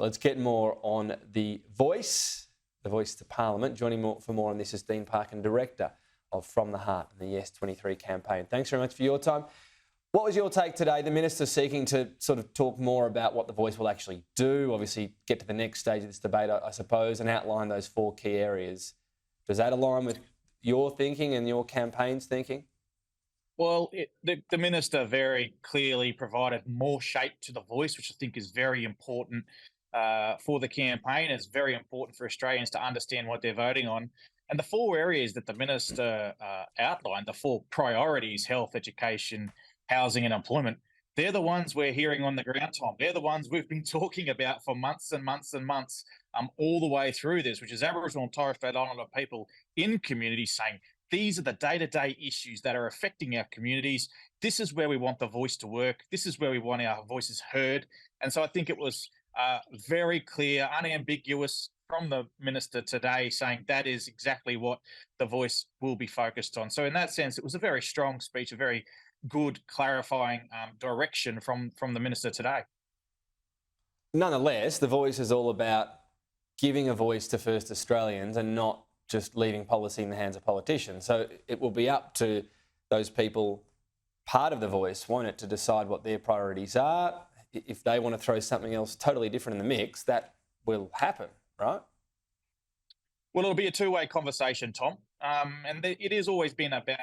Let's get more on the voice to Parliament. Joining for more on this is Dean Parkin, Director of From the Heart and the Yes 23 campaign. Thanks very much for your time. What was your take today? The Minister seeking to sort of talk more about what the voice will actually do, obviously get to the next stage of this debate, I suppose, and outline those 4 key areas. Does that align with your thinking and your campaign's thinking? Well, the Minister very clearly provided more shape to the voice, which I think is very important for the campaign. It's very important for Australians to understand what they're voting on. And the 4 areas that the Minister outlined, the 4 priorities, health, education, housing and employment, they're the ones we're hearing on the ground, Tom. They're the ones we've been talking about for months and months and months, all the way through this, which is Aboriginal and Torres Strait Islander people in communities saying, these are the day-to-day issues that are affecting our communities. This is where we want the voice to work. This is where we want our voices heard. And so I think it was very clear, unambiguous from the Minister today saying that is exactly what the voice will be focused on. So in that sense, it was a very strong speech, a very good clarifying direction from the Minister today. Nonetheless, the voice is all about giving a voice to First Australians and not just leaving policy in the hands of politicians. So it will be up to those people, part of the voice, won't it, to decide what their priorities are. If they want to throw something else totally different in the mix, that will happen, right? Well, it'll be a two-way conversation, Tom. And it has always been about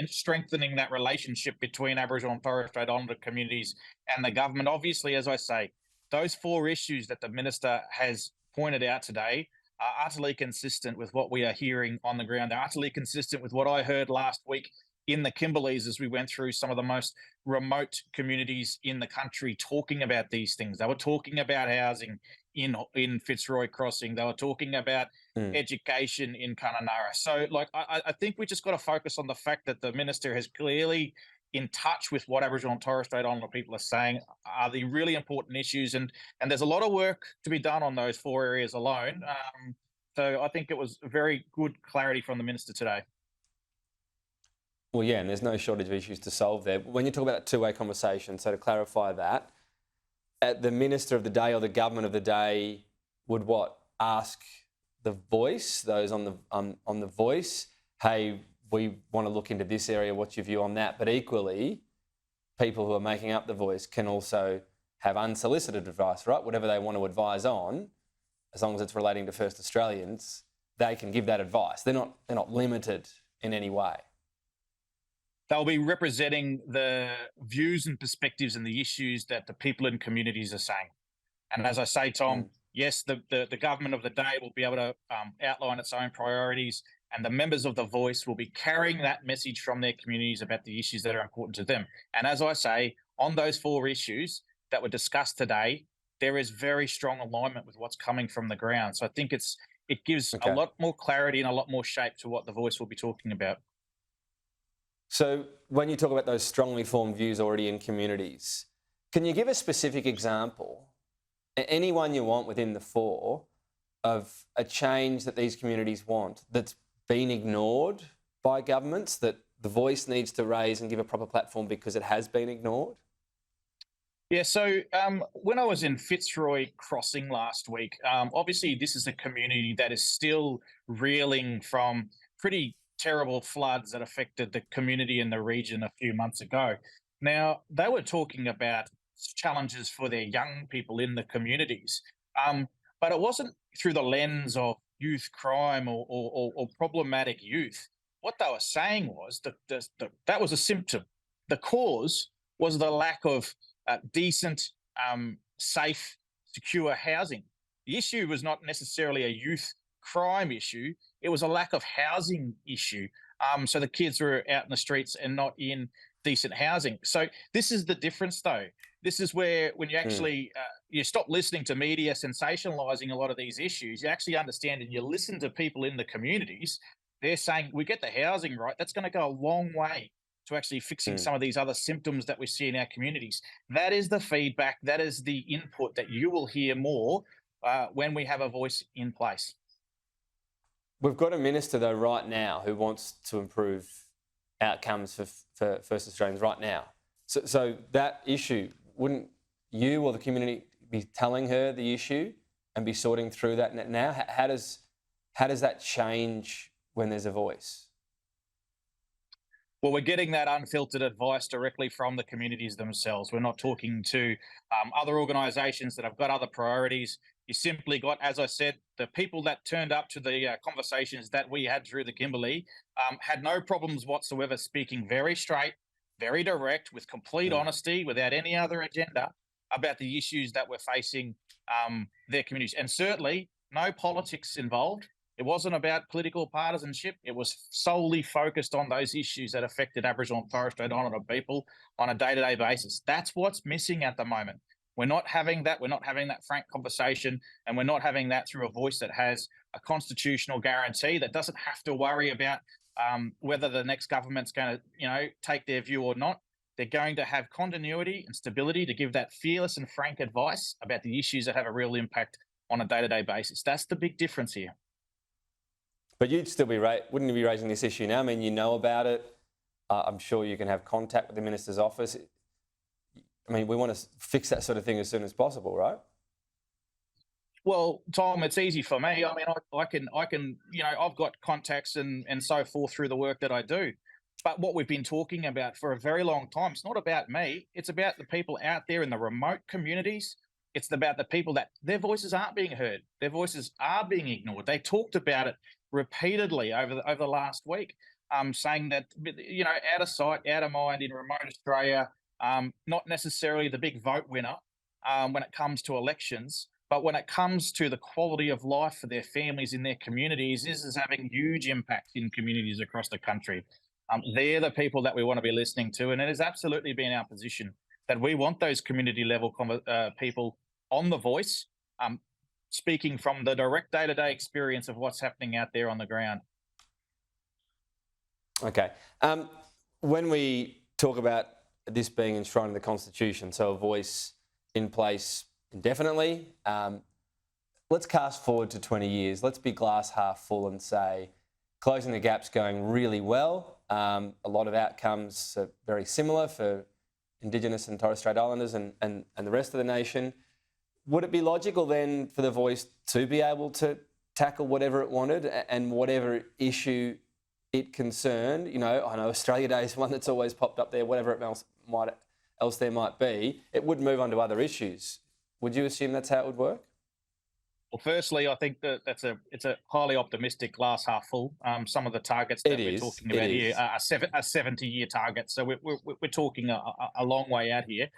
strengthening that relationship between Aboriginal and Torres Strait Islander communities and the government. Obviously, as I say, those 4 issues that the Minister has pointed out today are utterly consistent with what we are hearing on the ground. They're utterly consistent with what I heard last week in the Kimberleys as we went through some of the most remote communities in the country talking about these things. They were talking about housing in Fitzroy Crossing. They were talking about education in Kununurra. So, I think we just got to focus on the fact that the Minister has clearly in touch with what Aboriginal and Torres Strait Islander people are saying are the really important issues. And there's a lot of work to be done on those 4 areas alone. So I think it was very good clarity from the Minister today. Well, yeah, and there's no shortage of issues to solve there. When you talk about that two-way conversation, so to clarify that, the Minister of the day or the government of the day would what? Ask the voice, those on the voice, hey, we want to look into this area, what's your view on that? But equally, people who are making up the voice can also have unsolicited advice, right? Whatever they want to advise on, as long as it's relating to First Australians, they can give that advice. They're not limited in any way. They'll be representing the views and perspectives and the issues that the people in communities are saying. And as I say, Tom, yes, the government of the day will be able to outline its own priorities, and the members of the voice will be carrying that message from their communities about the issues that are important to them. And as I say, on those 4 issues that were discussed today, there is very strong alignment with what's coming from the ground. So I think it gives a lot more clarity and a lot more shape to what the voice will be talking about. So when you talk about those strongly formed views already in communities, can you give a specific example, any one you want within the 4, of a change that these communities want that's been ignored by governments, that the voice needs to raise and give a proper platform because it has been ignored? Yeah, so when I was in Fitzroy Crossing last week, obviously this is a community that is still reeling from pretty terrible floods that affected the community in the region a few months ago. Now, they were talking about challenges for their young people in the communities, but it wasn't through the lens of youth crime or problematic youth. What they were saying was that was a symptom. The cause was the lack of decent, safe, secure housing. The issue was not necessarily a youth crime issue. It was a lack of housing issue. So the kids were out in the streets and not in decent housing. So this is the difference, though. This is where when you actually you stop listening to media sensationalising a lot of these issues, you actually understand and you listen to people in the communities. They're saying, we get the housing right. That's going to go a long way to actually fixing some of these other symptoms that we see in our communities. That is the feedback. That is the input that you will hear more when we have a voice in place. We've got a minister, though, right now who wants to improve outcomes for First Australians right now. So that issue, wouldn't you or the community be telling her the issue and be sorting through that now? How does that change when there's a voice? Well, we're getting that unfiltered advice directly from the communities themselves. We're not talking to other organisations that have got other priorities. You simply got, as I said, the people that turned up to the conversations that we had through the Kimberley had no problems whatsoever speaking very straight, very direct, with complete honesty, without any other agenda about the issues that we're facing their communities. And certainly no politics involved. It wasn't about political partisanship. It was solely focused on those issues that affected Aboriginal and Torres Strait Islander people on a day-to-day basis. That's what's missing at the moment. We're not having that. We're not having that frank conversation, and we're not having that through a voice that has a constitutional guarantee that doesn't have to worry about whether the next government's going to, take their view or not. They're going to have continuity and stability to give that fearless and frank advice about the issues that have a real impact on a day-to-day basis. That's the big difference here. But you'd still wouldn't you be raising this issue now? I mean, you know about it. I'm sure you can have contact with the Minister's office. I mean, we want to fix that sort of thing as soon as possible, right? Well, Tom, it's easy for me. I mean, I can, I've got contacts and so forth through the work that I do. But what we've been talking about for a very long time, it's not about me. It's about the people out there in the remote communities. It's about the people that their voices aren't being heard. Their voices are being ignored. They talked about it repeatedly over the last week, saying that, out of sight, out of mind in remote Australia, not necessarily the big vote winner when it comes to elections, but when it comes to the quality of life for their families in their communities, this is having huge impact in communities across the country. They're the people that we want to be listening to, and it has absolutely been our position that we want those community level people on the voice, speaking from the direct day-to-day experience of what's happening out there on the ground. Okay. When we talk about this being enshrined in the Constitution, so a voice in place indefinitely, let's cast forward to 20 years. Let's be glass half full and say closing the gap's going really well. A lot of outcomes are very similar for Indigenous and Torres Strait Islanders and the rest of the nation. Would it be logical then for the voice to be able to tackle whatever it wanted and whatever issue it concerned? I know Australia Day is one that's always popped up there, whatever else there might be. It would move on to other issues. Would you assume that's how it would work? Well, firstly, I think that it's a highly optimistic glass half full. Some of the targets that we're talking about here are 70-year targets, so we're talking a long way out here.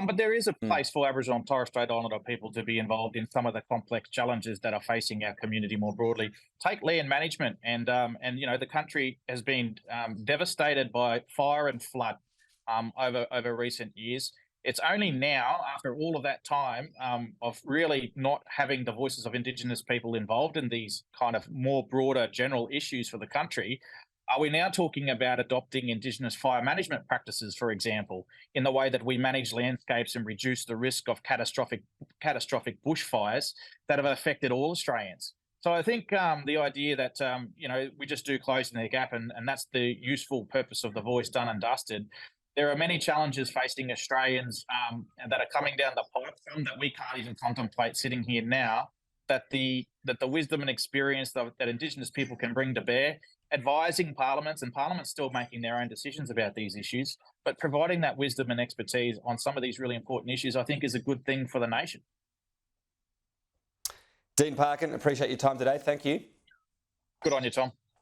But there is a place for Aboriginal and Torres Strait Islander people to be involved in some of the complex challenges that are facing our community more broadly. Take land management, and the country has been devastated by fire and flood over recent years. It's only now, after all of that time of really not having the voices of Indigenous people involved in these kind of more broader general issues for the country, are we now talking about adopting Indigenous fire management practices, for example, in the way that we manage landscapes and reduce the risk of catastrophic bushfires that have affected all Australians? So I think the idea that, we just do closing the gap and that's the useful purpose of the voice done and dusted. There are many challenges facing Australians that are coming down the pipe, some that we can't even contemplate sitting here now, that the wisdom and experience that Indigenous people can bring to bear, advising parliaments, and parliaments still making their own decisions about these issues, but providing that wisdom and expertise on some of these really important issues, I think is a good thing for the nation. Dean Parkin, appreciate your time today. Thank you. Good on you, Tom.